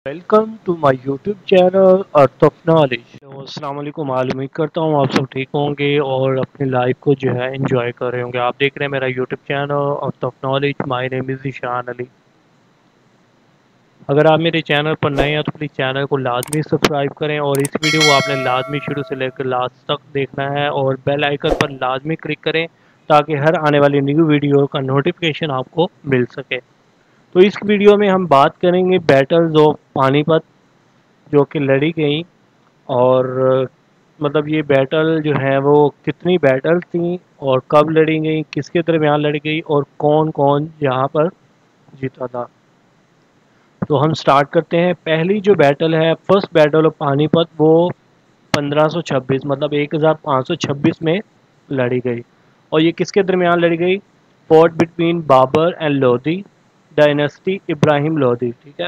Welcome to my YouTube channel Earth of Knowledge. तो अस्सलाम वालेकुम, उम्मीद करता हूँ आप सब ठीक होंगे और अपनी लाइफ को जो है एंजॉय कर रहे होंगे। आप देख रहे हैं मेरा YouTube channel Earth of Knowledge. My name is Ishaan Ali. अगर आप मेरे चैनल पर नए हैं तो प्लीज़ चैनल को लाजमी सब्सक्राइब करें और इस वीडियो को आपने लाजमी शुरू से लेकर लास्ट तक देखना है और बेल आइकन पर लाजमी क्लिक करें ताकि हर आने वाली न्यू वीडियो का नोटिफिकेशन आपको मिल सके। तो इस वीडियो में हम बात करेंगे बैटल्स ऑफ पानीपत जो कि लड़ी गई और मतलब ये बैटल जो है वो कितनी बैटल थी और कब लड़ी गई, किसके दरमियान लड़ी गई और कौन कौन यहाँ पर जीता था। तो हम स्टार्ट करते हैं। पहली जो बैटल है, फर्स्ट बैटल ऑफ पानीपत, वो 1526 मतलब 1526 में लड़ी गई। और ये किसके दरमियान लड़ी गई? Fought between Babur and Lodhi dynasty, Ibrahim Lodhi. ठीक है,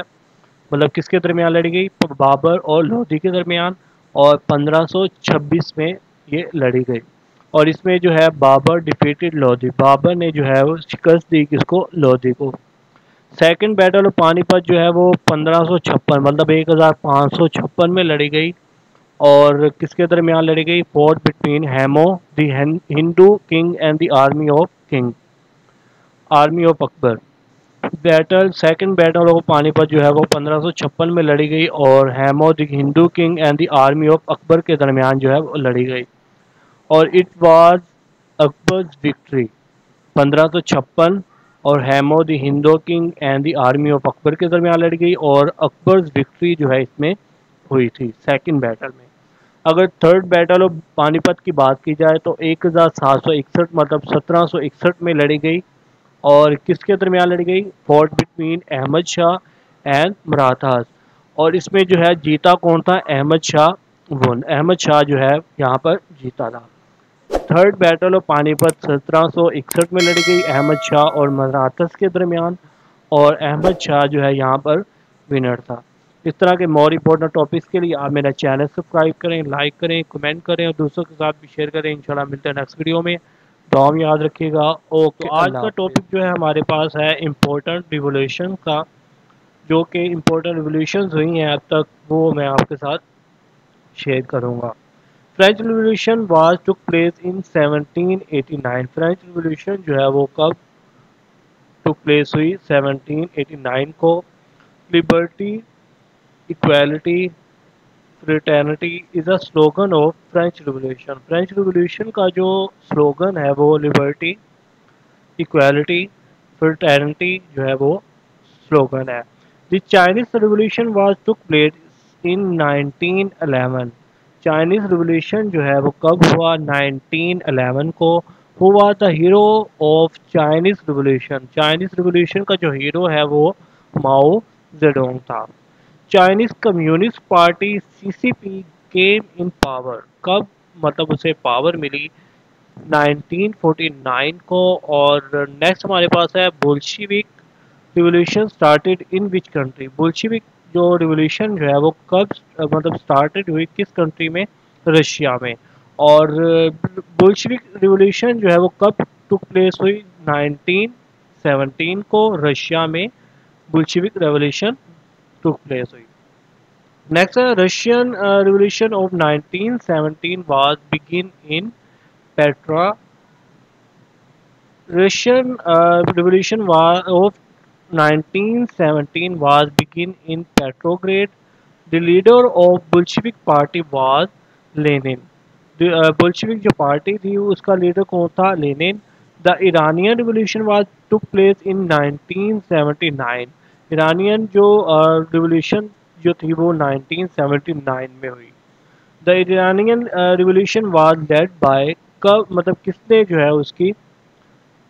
मतलब किसके दरमियान लड़ी गई? बाबर और लोधी के दरमियान। और 1526 में ये लड़ी गई और इसमें जो है बाबर डिफीटेड लोधी। बाबर ने जो है वो शिकस्त दी किसको? लोधी को। सेकंड बैटल ऑफ पानीपत जो है वो 1556 मतलब 1556 में लड़ी गई और किसके दरमियान लड़ी गई? Fought between Hemu the Hindu king and the army of Akbar. Battle second battle of Panipat जो है वो 1556 में लड़ी गई और Hemu the Hindu king and the army of Akbar के दरमियान जो है वो लड़ी गई और इट वाज अकबर्स विक्ट्री। 1556 और Hemu the Hindu king and the army of Akbar के दरमियान लड़ी गई और अकबर्स विक्ट्री जो है इसमें हुई थी सेकंड बैटल में। अगर थर्ड बैटल ऑफ पानीपत की बात की जाए तो 1761 मतलब 1761 में लड़ी गई और किसके दरमियान लड़ी गई? Fought between Ahmad Shah and Marathas. और इसमें जो है जीता कौन था? अहमद शाह वन। अहमद शाह जो है यहाँ पर जीता था। थर्ड बैटल ऑफ पानीपत 1761 में लड़ी गई अहमद शाह और मराठास के दरमियान और अहमद शाह जो है यहाँ पर विनर था। इस तरह के मोर इम्पोर्टेंट टॉपिक्स के लिए आप मेरा चैनल सब्सक्राइब करें, लाइक करें, कमेंट करें और दोस्तों के साथ भी शेयर करें। इंशाल्लाह मिलते हैं नेक्स्ट वीडियो में। तो हम याद रखिएगा। ओके, तो आज का टॉपिक जो है हमारे पास है इम्पोर्टेंट रिवोल्यूशन का, जो कि इम्पोर्टेंट रिवोल्यूशंस हुई हैं अब तक, वो मैं आपके साथ शेयर करूँगा। French revolution was took place in 1789। French revolution जो है वो कब टुक प्लेस हुई? 1789 को। Liberty, equality, fraternity is a slogan of French revolution. French revolution का जो स्लोगन है वो लिबर्टी, इक्वालिटी, फ्रेटर्निटी जो है वो स्लोगन है। The Chinese revolution was took place in 1911। Chinese revolution जो है वो कब हुआ? 1911 को। हुआ the hero of Chinese revolution. Chinese revolution का जो हीरो है वो माओ जेडोंग था। चाइनीज कम्युनिस्ट पार्टी सीसीपी केम इन पावर। कब मतलब उसे पावर मिली? 1949 को। और नेक्स्ट हमारे पास है Bolshevik revolution started in which country. Bolshevik जो रिवोल्यूशन जो है वो कब मतलब स्टार्टेड हुई, किस कंट्री में? रशिया में। और बोल्शिविक रिवोल्यूशन जो है वो कब टुक प्लेस हुई? 1917 को रशिया में बोल्शिविक रिवोल्यूशन टुक प्लेस हुई। नेक्स्ट है Russian revolution of 1917 was begin in Petra. Russian Revolution of 1917 was begin in Petrograd. The leader of Bolshevik party was Lenin. Bolshevik जो पार्टी थी उसका लीडर कौन था? Lenin. The Iranian revolution was took place in 1979। Iranian जो revolution जो थी वो 1979 में हुई। The Iranian revolution was led by, कब मतलब किसने जो है उसकी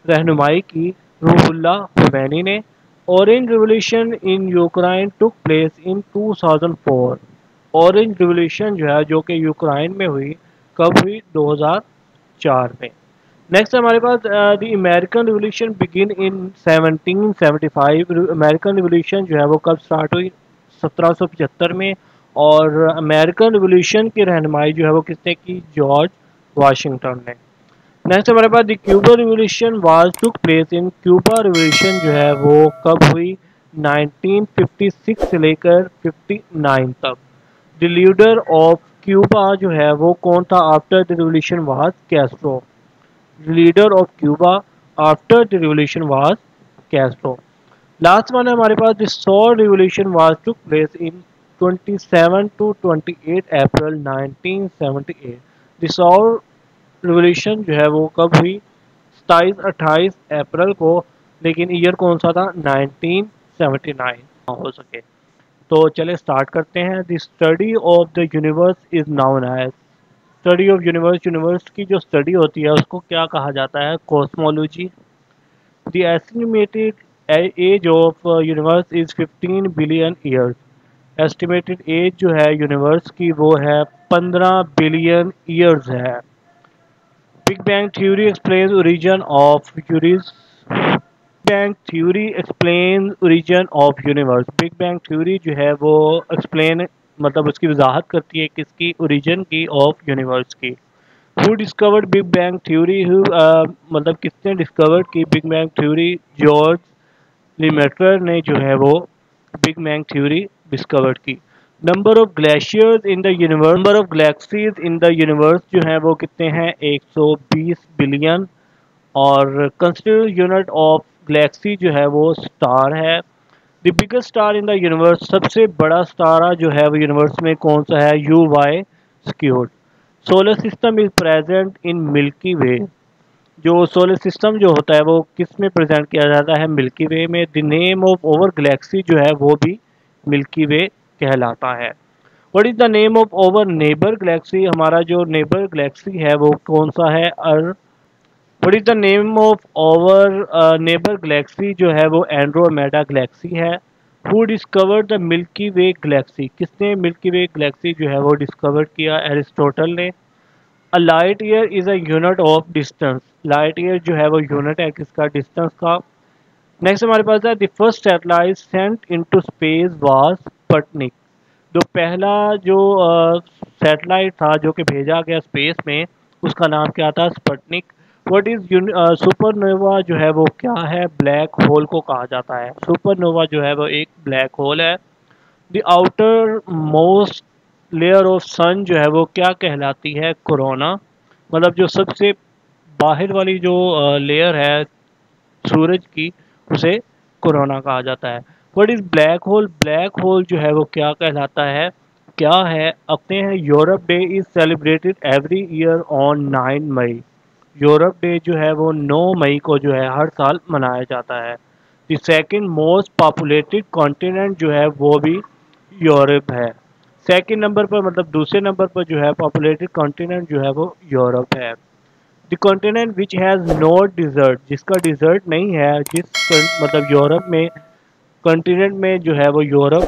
रहनुमाई की? रूहुल्लाह खुमैनी ने। Orange revolution in Ukraine took place in 2004। Orange revolution जो है जो कि यूक्रेन में हुई, कब हुई? 2004 में। नेक्स्ट हमारे पास the American revolution begin in 1775। American revolution जो है वो कब स्टार्ट हुई? 1775 में। और अमेरिकन रिवोल्यूशन की रहनुमाई जो है वो किसने की? जॉर्ज वाशिंगटन ने। नेक्स्ट हमारे पास the Cuba revolution was took place in. Cuba revolution जो है वो कब हुई? 1956 से लेकर 59 तक। द लीडर ऑफ क्यूबा जो है वो कौन था after the revolution was Castro. Leader of Cuba after the revolution was Castro. Last one है हमारे पास, the Saur revolution was took place in 27 to 28 April 1978। The Saur revolution जो है वो कब हुई? 27-28 अप्रैल को, लेकिन ईयर कौन सा था? 1979 हो सके। तो चले स्टार्ट करते हैं। The study of the universe is known as. Study of universe, universe की जो स्टडी होती है उसको क्या कहा जाता है? Cosmology. The estimated age of universe is 15 billion years. Estimated age जो है यूनिवर्स की वो है 15 बिलियन ईयर्स है। Big bang theory explains origin of universe. Bang theory explain origin of universe. Big bang theory जो है वो एक्सप्लेन मतलब उसकी वजाहत करती है किसकी? ओरिजिन की, ऑफ यूनिवर्स की। Who discovered big bang theory? Who मतलब किसने डिस्कवर की बिग बैंग थ्योरी? जॉर्ज लिमेटर ने जो है वो बिग बैंग थ्योरी डिस्कवर की। Number of glaciers in the universe, number of galaxies in the universe जो है वो कितने हैं? 120 बिलियन। और कंसिडर यूनिट ऑफ गैलेक्सी जो है वो स्टार है। The biggest star in the universe, सबसे बड़ा स्टार जो है वो यूनिवर्स में कौन सा है? U Y Scuti. Solar system is present in Milky Way. जो सोलर सिस्टम जो होता है वो किस में प्रेजेंट किया जाता है? मिल्की वे में। The name of our galaxy जो है वो भी मिल्की वे कहलाता है। What is the name of our neighbour galaxy? हमारा जो नेबर गैलेक्सी है वो कौन सा है? अर्थ। What is the name of our neighbour galaxy जो है वो एंड्रोमेडा गैलेक्सी है। Who discovered the Milky Way galaxy? किसने मिल्की वे गैलेक्सी जो है वो डिस्कवर किया? एरिस्टोटल ने। A light year is a unit of distance. Light year जो है वो यूनिट है किसका? डिस्टेंस का। नेक्स्ट हमारे पास है the first satellite sent into space was Sputnik. जो पहला जो सैटेलाइट था जो कि भेजा गया स्पेस में, उसका नाम क्या था? स्पुतनिक। व्हाट इज सुपरनोवा जो है वो क्या है? ब्लैक होल को कहा जाता है। सुपरनोवा जो है वो एक ब्लैक होल है। The outermost layer of sun जो है वो क्या कहलाती है? कोरोना। मतलब जो सबसे बाहर वाली जो लेयर है सूरज की, उसे कोरोना कहा जाता है। What is black hole? Black hole जो है वो क्या कहलाता है? क्या है? अपने हैं Europe Day is celebrated every year on 9 May. Europe Day जो है वो 9 मई को जो है हर साल मनाया जाता है। The second most populated continent जो है वो भी यूरोप है। सेकंड नंबर पर मतलब दूसरे नंबर पर जो है पॉपुलेटेड कॉन्टिनेंट जो है वो यूरोप है। The continent which has no desert, जिसका डिजर्ट नहीं है, मतलब यूरोप में कॉन्टिनेंट में जो है वो यूरोप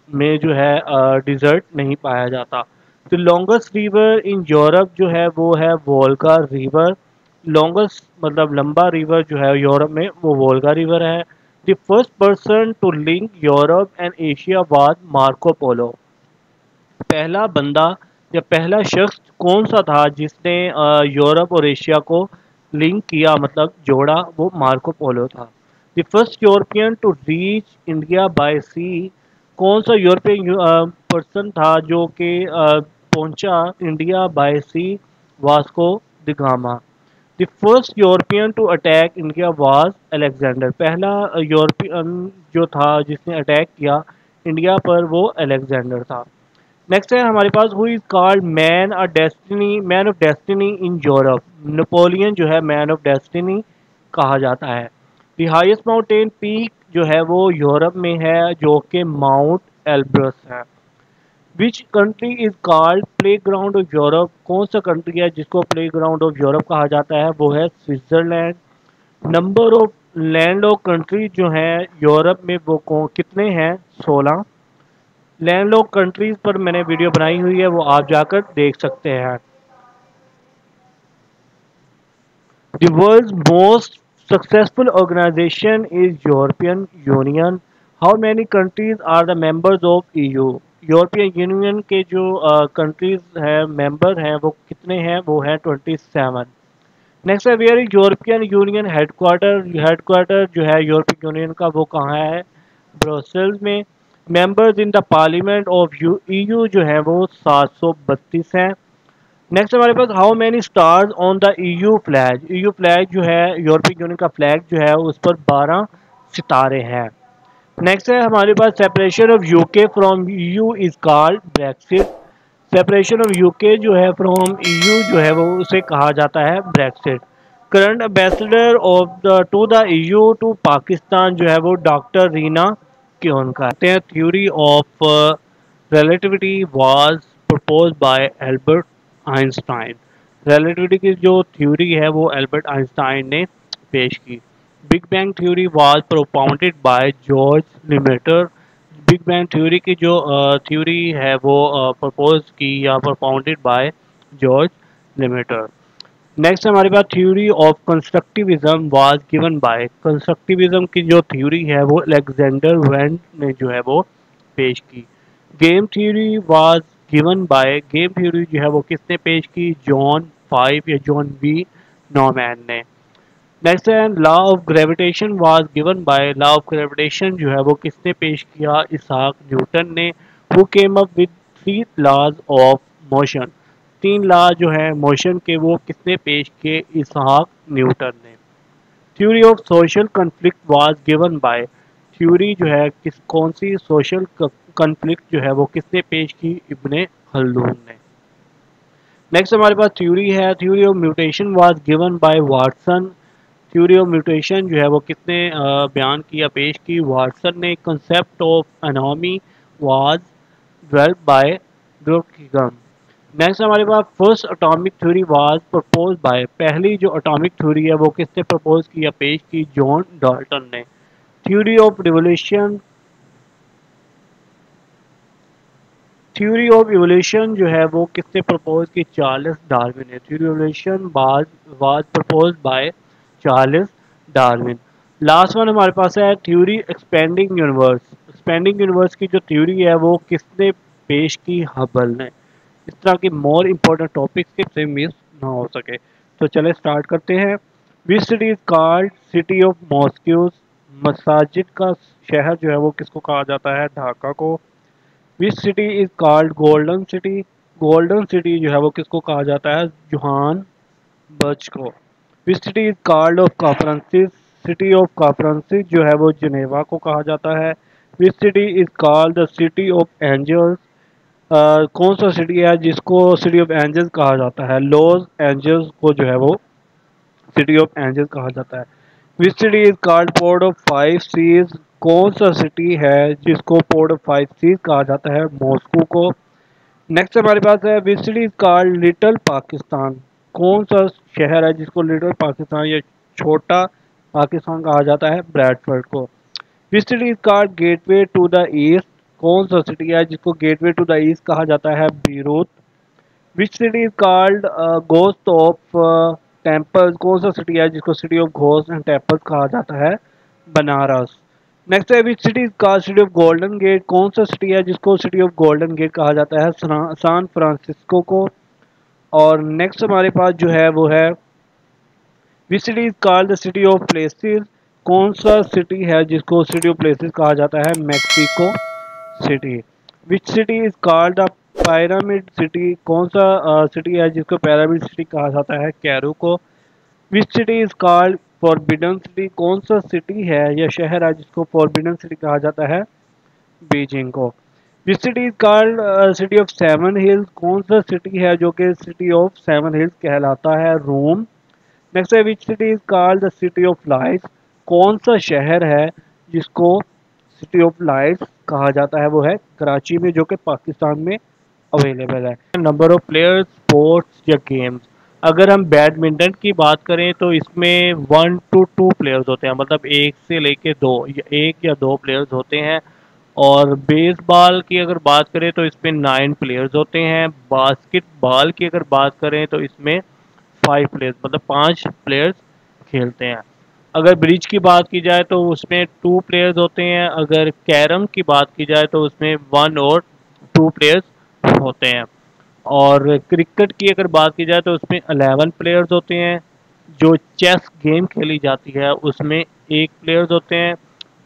में जो है डिजर्ट नहीं पाया जाता। The longest river in Europe जो है वो है वोल्गा रिवर। लॉन्गेस्ट मतलब लंबा रिवर जो है यूरोप में वो वोल्गा रिवर है। The first person to link Europe and Asia was Marco Polo. पहला बंदा या पहला शख्स कौन सा था जिसने यूरोप और एशिया को लिंक किया, मतलब जोड़ा? वो मार्को पोलो था। The first European to reach India by sea. कौन सा यूरोपियन पर्सन था जो कि पहुंचा India by sea? Vasco da Gama. The first European to attack India was Alexander. पहला यूरोपियन जो था जिसने अटैक किया इंडिया पर वो अलेक्जेंडर था। नेक्स्ट है हमारे पास who is called man of destiny in Europe. Napoleon जो है मैन ऑफ डेस्टिनी कहा जाता है। द हाईएस्ट माउंटेन पीक जो है वो यूरोप में है जो कि माउंट एल्ब्रस है। Which country is called play ground of Europe? कौन सा कंट्री है जिसको प्ले ग्राउंड ऑफ यूरोप कहा जाता है? वो है Switzerland. Number of land of country जो है यूरोप में वो कितने हैं? 16। लैंडलॉक कंट्रीज पर मैंने वीडियो बनाई हुई है, वो आप जाकर देख सकते हैं। The world's most successful organisation is European Union. How many countries are the members of EU? European Union के जो कंट्रीज हैं मेंबर हैं वो कितने हैं? वो हैं 27। नेक्स्ट है where is European Union headquarter? Headquarter जो है यूरोपियन यूनियन का वो कहाँ है? ब्रसेल्स में। Members in the parliament of EU जो है वो 732 हैं। नेक्स्ट हमारे पास how many stars on the EU flag. EU flag जो है, यूरोपियन यूनियन का फ्लैग जो है, उस पर 12 सितारे हैं। नेक्स्ट है हमारे पास separation of UK from EU is called Brexit. Separation of UK जो है फ्रॉम ईयू जो है वो उसे कहा जाता है Brexit. Current ambassador of the to the EU to Pakistan जो है वो डॉक्टर रीना क्योन का कहते हैं। Theory of relativity was propose by Albert Einstein. Relativity की जो थ्योरी है वो एल्बर्ट आइंस्टाइन ने पेश की। Big bang theory was propounded by George Lemaitre. Big bang theory की जो थ्योरी है वो प्रपोज की या propounded by George Lemaitre. Next हमारे पास theory of constructivism was given by. Constructivism की जो थ्योरी है वो अलेक्जेंडर वेंट ने जो है वो पेश की। Game theory was given bye. Game theory जो है वो किसने पेश की? जॉन 5 या जॉन बी नॉमैन ने। नेक्स्ट है law of gravitation was given by. Law of gravitation जो है वो किसने पेश किया? इसाक न्यूटन ने। Who came up with 3 laws of motion. 3 law जो है मोशन के वो किसने पेश किए? इसाक न्यूटन ने। Theory of social conflict was given by. Theory जो है किस कौन सी सोशल कॉन्फ्लिक्ट जो है वो किसने पेश की? इब्ने खल्दून ने। नेक्स्ट हमारे पास थ्योरी है theory of mutation was given bye Watson. Theory of mutation जो है वो किसने बयान किया पेश की? वाटसन ने। Concept of anatomy was developed by Brookingham. Next हमारे पास first atomic theory was propose by. पहली जो एटॉमिक थ्योरी है वो किसने प्रपोज किया पेश की? जॉन डाल्टन ने। Theory of revolution theory of evolution जो है वो किसने प्रपोज की? चार्ल्स डार्विन ने। Theory of evolution was propose by Charles Darwin. Last one हमारे पास है theory expanding universe. Expanding universe की जो थ्योरी है वो किसने पेश की? हबल ने। इस तरह के मोर इम्पोर्टेंट टॉपिक्स के से मिस ना हो सके। तो चले स्टार्ट करते हैं। Which city is called city of mosques. मसाजिद का शहर जो है वो किसको कहा जाता है? ढाका को। Which city is called golden city. Golden city जो है वो किसको कहा जाता है? जोहान बर्च को। Which city is called of conferences. City of conferences जो है वो जिनेवा को कहा जाता है। Which city is called the city of angels. कौन सा सिटी है जिसको सिटी ऑफ एंजल्स कहा जाता है? लॉस एंजल्स को जो है वो सिटी ऑफ एंजल्स कहा जाता है। Which city is called port of 5 seas. कौन सा सिटी है जिसको पोर्ट ऑफ 5 सीज कहा जाता है? मॉस्को को। नेक्स्ट हमारे पास है which city is called little Pakistan. कौन सा शहर है जिसको लिटिल पाकिस्तान या छोटा पाकिस्तान कहा जाता है? ब्रैडफोर्ड को। Which city is called gateway to the east. कौन सा सिटी है जिसको गेटवे टू द ईस्ट कहा जाता है? Beirut. Which city is called ghost of temples. कौन सा सिटी है जिसको city of ghost and temples कहा जाता है? बनारस। नेक्स्ट है which city is called city of golden gate. कौन सा सिटी है जिसको सिटी ऑफ गोल्डन गेट कहा जाता है? सैन फ्रांसिस्को को। और नेक्स्ट हमारे पास जो है वो है which city is called the city of places. कौन सा सिटी है जिसको सिटी ऑफ प्लेसेस कहा जाता है? Mexico city. Which city is called the pyramid city. कौन सा सिटी है जिसको पिरामिड सिटी कहा जाता है? कैरो को। Which city is called forbidden city. कौन सा सिटी है या शहर है जिसको फॉरबिडन सिटी कहा जाता है? बीजिंग को। Which city is called city of seven hills. कौन सा सिटी है जो कि सिटी ऑफ सेवन हिल्स कहलाता है? रोम। नेक्स्ट है which city is called the city of lights. कौन सा शहर है जिसको सिटी ऑफ लाइट्स कहा जाता है? वो है कराची में, जो कि पाकिस्तान में अवेलेबल है। नंबर ऑफ प्लेयर्स स्पोर्ट्स या गेम्स। अगर हम बैडमिंटन की बात करें तो इसमें 1 to 2 प्लेयर्स होते हैं, मतलब एक से लेके दो या एक या दो प्लेयर्स होते हैं। और बेसबॉल की अगर बात करें तो इसमें 9 प्लेयर्स होते हैं। बास्केटबॉल की अगर बात करें तो इसमें 5 प्लेयर्स, मतलब 5 प्लेयर्स खेलते हैं। अगर ब्रिज की बात की जाए तो उसमें 2 प्लेयर्स होते हैं। अगर कैरम की बात की जाए तो उसमें 1 और 2 प्लेयर्स होते हैं। और क्रिकेट की अगर बात की जाए तो उसमें 11 प्लेयर्स होते हैं। जो चेस गेम खेली जाती है उसमें 1 प्लेयर्स होते हैं।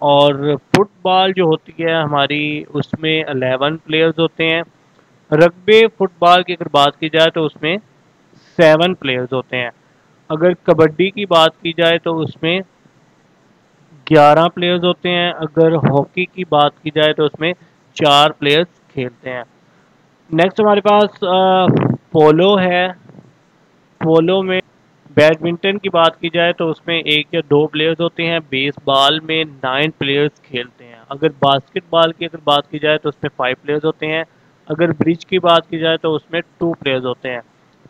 और फुटबॉल जो होती है हमारी उसमें 11 प्लेयर्स होते हैं। रग्बी फुटबॉल की अगर बात की जाए तो उसमें 7 प्लेयर्स होते हैं। अगर कबड्डी की बात की जाए तो उसमें 11 प्लेयर्स होते हैं। अगर हॉकी की बात की जाए तो उसमें 4 प्लेयर्स खेलते हैं। नेक्स्ट हमारे पास पोलो है। पोलो में बैडमिंटन की बात की जाए तो उसमें 1 या 2 प्लेयर्स होते हैं। बेसबॉल में 9 प्लेयर्स खेलते हैं। अगर बास्केटबॉल की अगर बात की जाए तो उसमें 5 प्लेयर्स होते हैं। अगर ब्रिज की बात की जाए तो उसमें 2 प्लेयर्स होते हैं।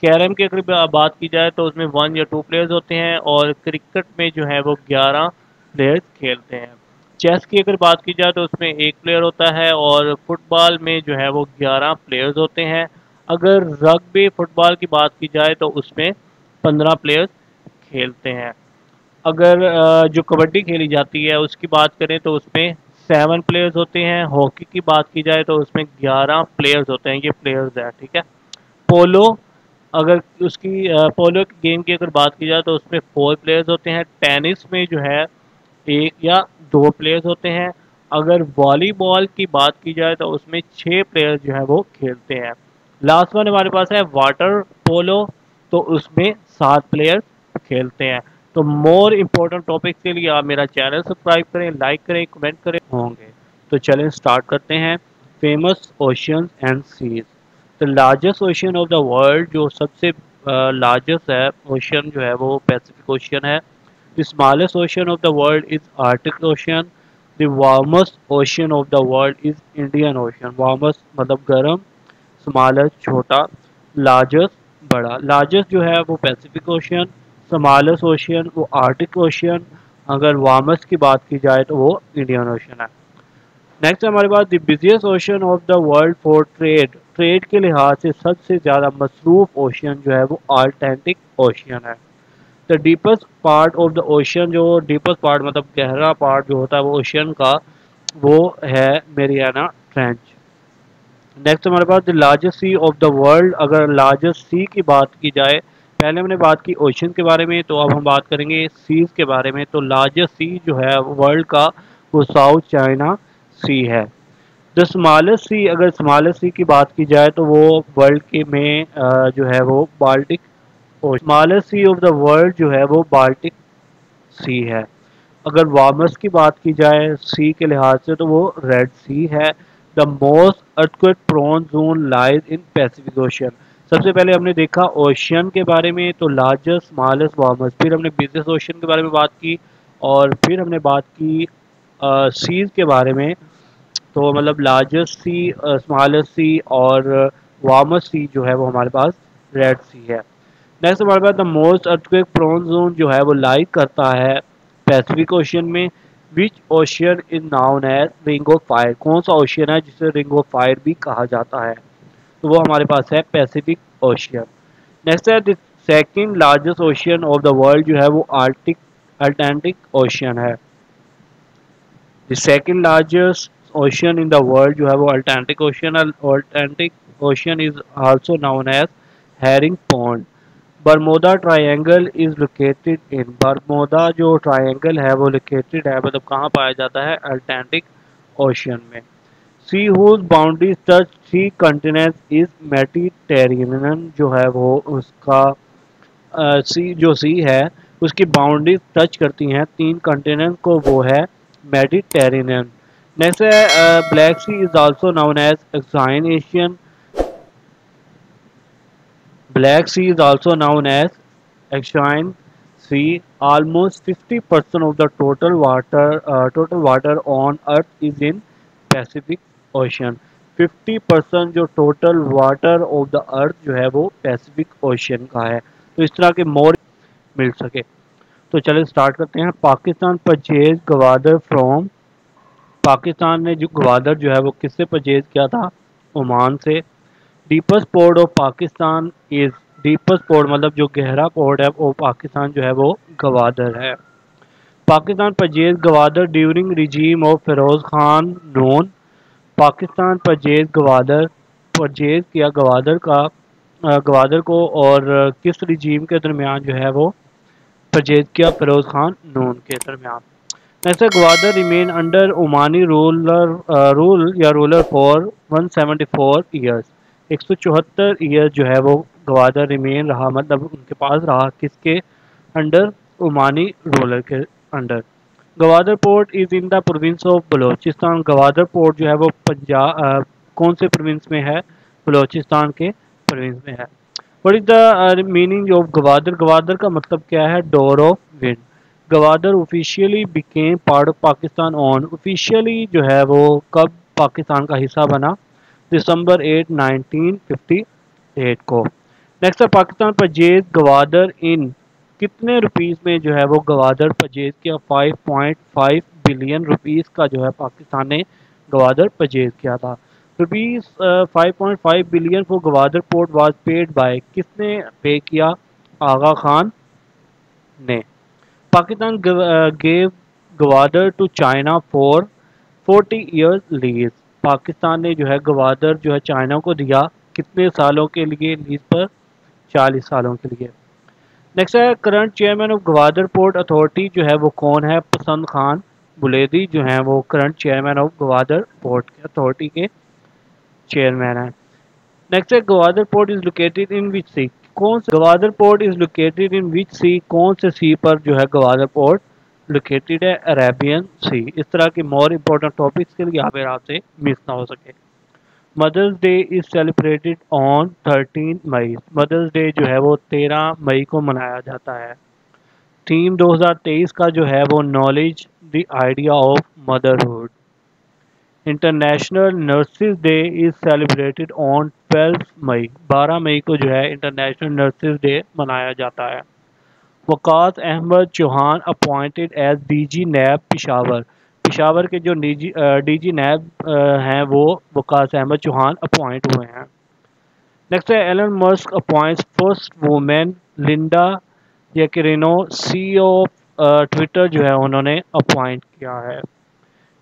कैरम की अगर बात की जाए तो उसमें 1 या 2 प्लेयर्स होते हैं। और क्रिकेट में जो है वो 11 प्लेयर्स खेलते हैं। चेस की अगर बात की जाए तो उसमें 1 प्लेयर होता है। और फुटबॉल में जो है वो 11 प्लेयर्स होते हैं। अगर रग्बी फुटबॉल की बात की जाए तो उसमें 15 प्लेयर्स खेलते हैं। अगर जो कबड्डी खेली जाती है उसकी बात करें तो उसमें 7 प्लेयर्स होते हैं। हॉकी की बात की जाए तो उसमें 11 प्लेयर्स होते हैं। ये प्लेयर्स है, ठीक है। पोलो, अगर उसकी पोलो गेम की अगर बात की जाए तो उसमें 4 प्लेयर्स होते हैं। टेनिस में जो है 1 या 2 प्लेयर्स होते हैं। अगर वॉलीबॉल की बात की जाए तो उसमें 6 प्लेयर्स जो है वो खेलते हैं। लास्ट वन हमारे पास है वाटर पोलो, तो उसमें 7 प्लेयर्स खेलते हैं। तो मोर इम्पोर्टेंट टॉपिक के लिए आप मेरा चैनल सब्सक्राइब करें, लाइक करें, कमेंट करें होंगे। तो चलें स्टार्ट करते हैं। Famous oceans and seas. The largest ocean of the world, जो सबसे लार्जेस्ट है ओशियन जो है वो पैसिफिक ओशियन है। The smallest ocean of the world is Arctic Ocean. The warmest ocean of the world is Indian Ocean. Warmest मतलब गर्म, smallest छोटा, largest बड़ा। largest जो है वो Pacific Ocean, smallest ocean वो Arctic Ocean, अगर warmest की बात की जाए तो वो Indian Ocean है। नेक्स्ट हमारे पास the busiest ocean of the world for trade. Trade के लिहाज से सबसे ज़्यादा मसरूफ ओशन जो है वो अटलांटिक ओशियन है। The deepest part of the ocean, जो डीपेस्ट पार्ट मतलब गहरा पार्ट जो होता है वो ओशियन का, वो है मेरियाना ट्रेंच। नेक्स्ट हमारे पास the largest sea of the world. अगर लार्जेस्ट सी की बात की जाए, पहले हमने बात की ओशियन के बारे में, तो अब हम बात करेंगे सीज के बारे में। तो लार्जेस्ट सी जो है वर्ल्ड का वो साउथ चाइना सी है। द स्मॉलेस्ट सी, अगर स्मॉलेस्ट सी की बात की जाए तो वो वर्ल्ड के में जो है वो Baltic. Smallest sea of the world जो है वो बाल्टिक सी है। अगर वार्मस्ट की बात की जाए सी के लिहाज से तो वो रेड सी है। The most earthquake prone zone lies in Pacific ocean. सबसे पहले हमने देखा ओशियन के बारे में, तो लार्जेस्ट, स्मॉलेस्ट, वार्मस्ट। फिर हमने बिजनेस ओशियन के बारे में बात की, और फिर हमने बात की सीज के बारे में। तो मतलब लार्जेस्ट सी, स्मॉलेस्ट सी और वार्मस्ट सी जो है वो हमारे पास रेड सी है। नेक्स्ट हमारे पास the most earthquake prone zone जो है वो लाई करता है पैसिफिक ओशियन में। Which ocean is known as ring of fire. कौन सा ओशियन है जिसे रिंग ऑफ फायर भी कहा जाता है, तो वो हमारे पास है पैसिफिक ओशियन। नेक्स्ट है the second largest ocean of the world जो है वो आर्टिक अटलांटिक ओशियन है। The second largest ocean in the world जो है वो Atlantic ocean. Atlantic ocean is also known as herring pond. Bermuda triangle is located in. Bermuda जो triangle है वो लोकेटेड है, मतलब कहाँ पाया जाता है, अटलांटिक ओशियन में। Sea whose boundaries touch 3 continents is Mediterranean, जो है वो उसका सी जो सी है उसकी बाउंड्रीज टच करती हैं 3 कॉन्टिनेंट को, वो है मेडिटेरेनियन। नेक्स्ट है black sea is also known as Euxine Asian. Black Sea is also known as Aegean Sea. Almost 50% of the total water on Earth is in Pacific Ocean. 50% जो total water of the Earth जो है वो Pacific Ocean का है। तो इस तरह के मोर मिल सके। तो चलिए स्टार्ट करते हैं। Pakistan purchase Gwadar from. पाकिस्तान ने जो गवादर जो है वो किससे परचेज किया था, ओमान से। Deepest port of Pakistan is. Deepest port मतलब जो गहरा पोर्ट है वो पाकिस्तान जो है वो गवादर है। Pakistan purchase Gwadar during regime of Firoz Khan Noon. Pakistan purchase Gwadar, purchase किया गवादर का, गवादर को, और किस रिजीम के दरमियान जो है वो परचेज किया, फिरोज खान नून के दरमियान। Next, Gwadar remain under Omani ruler for 174 years. 174 year जो है वो गवादर रिमेन रहा, मतलब उनके पास रहा, किसके अंडर? ओमानी रूलर के under. Gwadar port is in the province of Balochistan. Gwadar port जो है वो पंजाब कौन से प्रोविंस में है? बलोचिस्तान के प्रोविंस में है। What is the meaning of Gwadar? Gwadar का मतलब क्या है? Door of wind. Gwadar officially became part of Pakistan on, officially जो है वो कब पाकिस्तान का हिस्सा बना? दिसंबर 8 1958 को। नेक्स्ट है पाकिस्तान परचेज गवादर इन, कितने रुपीस में जो है वो गवादर परचेज किया? 5.5 बिलियन रुपीस का जो है पाकिस्तान ने गवादर परचेज किया था। Rupees 5.5 billion for Gwadar port was paid by, किसने पे किया? आगा खान ने। Pakistan gave Gwadar to China for 40 years lease. Pakistan ने जो है गवादर जो है चाइना को दिया, कितने सालों के लिए लीज पर? 40 सालों के लिए। नेक्स्ट है current chairman of Gwadar port authority जो है वो कौन है? पसंद खान बुलेदी जो है वो current chairman of Gwadar port authority के चेयरमैन है। नेक्स्ट है Gwadar port is located in which sea, कौन से Gwadar port is located in which sea, कौन से सी पर जो है गवादर पोर्ट लोकेटेड है? Arabian sea. इस तरह के मोर इम्पोर्टेंट टॉपिक्स के लिए आप आपसे मिस ना हो सके। Mother's day is celebrated on 13 May. Mother's day जो है वो 13 मई को मनाया जाता है। थीम 2023 का जो है वो knowledge the idea of motherhood. International nurses day is celebrated on 12 May. 12 मई को जो है इंटरनेशनल नर्सिस डे मनाया जाता है। Waqas Ahmed Chauhan appointed as DG NAB Peshawar. Peshawar के जो डीजी नैब हैं वो वकास अहमद चौहान अपॉइंट हुए हैं। नेक्स्ट है Elon Musk appoints first women Linda Yaccarino CEO of Twitter जो है उन्होंने अपॉइंट किया है।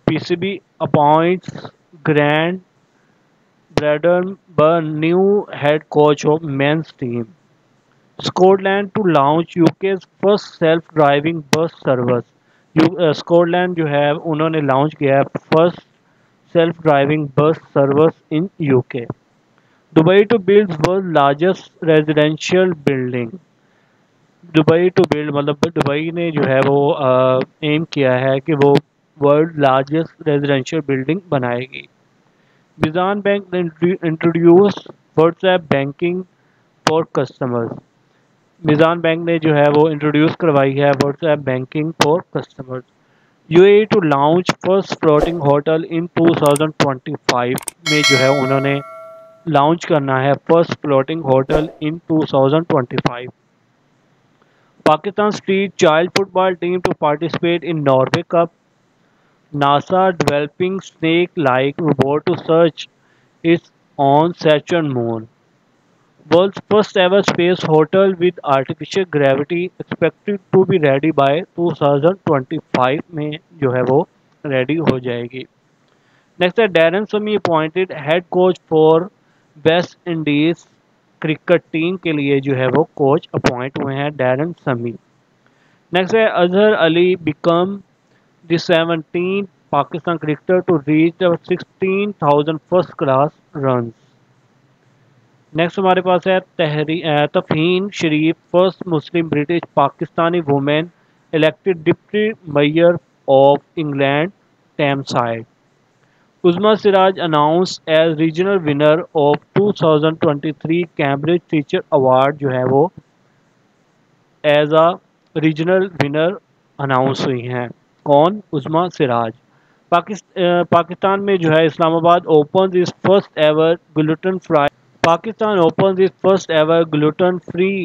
PCB appoints Grant Bradburn new head coach of men's team. Scotland to launch UK's first self driving bus service. Scotland जो है उन्होंने launch किया है first self driving bus service in UK. Dubai to build world largest residential building. Dubai to build मतलब Dubai ने जो है वो एम किया है कि वो वर्ल्ड लार्जेस्ट रेजिडेंशियल बिल्डिंग बनाएगी। Meezan bank introduce WhatsApp banking for customers. Meezan bank ने जो है वो इंट्रोड्यूस करवाई है WhatsApp banking for customers. UAE to launch first floating hotel in 2025 में जो है उन्होंने लॉन्च करना है first floating hotel in 2025। Pakistan street child football team to participate in Norway cup. NASA developing snake like robot to search its on Saturn moon. World's first ever space hotel with artificial gravity expected to be ready by 2025 में जो है वो ready हो जाएगी। Next है Darren समी appointed head coach for West Indies cricket team के लिए जो है वो कोच अपॉइंट हुए हैं डैरन समी। नेक्स्ट है Azhar Ali become the 17 Pakistan cricketer to reach the 16,000 first class run. Next हमारे पास है Tafheen Sharif first Muslim British Pakistani women elected deputy mayor of England Tameside. Uzma Siraj announce as regional winner of 2023 Cambridge teacher award जो है वो as a regional winner announce हुई हैं। कौन? उज़मा सिराज। पाकिस्तान में जो है Islamabad open is first ever gluten free Pakistan opens its first ever gluten-free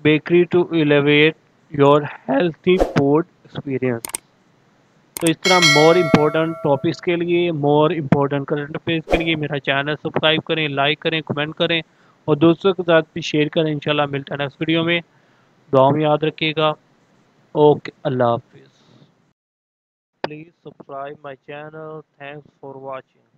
bakery to elevate your healthy food experience। तो इस तरह मोर इम्पोर्टेंट टॉपिक्स के लिए, मोर इम्पोर्टेंट करंट अफेयर्स के लिए मेरा चैनल सब्सक्राइब करें, लाइक करें, कमेंट करें और दोस्तों के साथ भी शेयर करें। इंशाल्लाह मिलता है नेक्स्ट वीडियो में। दुआ में याद रखिएगा। ओके, अल्लाह हाफिज़। Please subscribe my channel. Thanks for watching.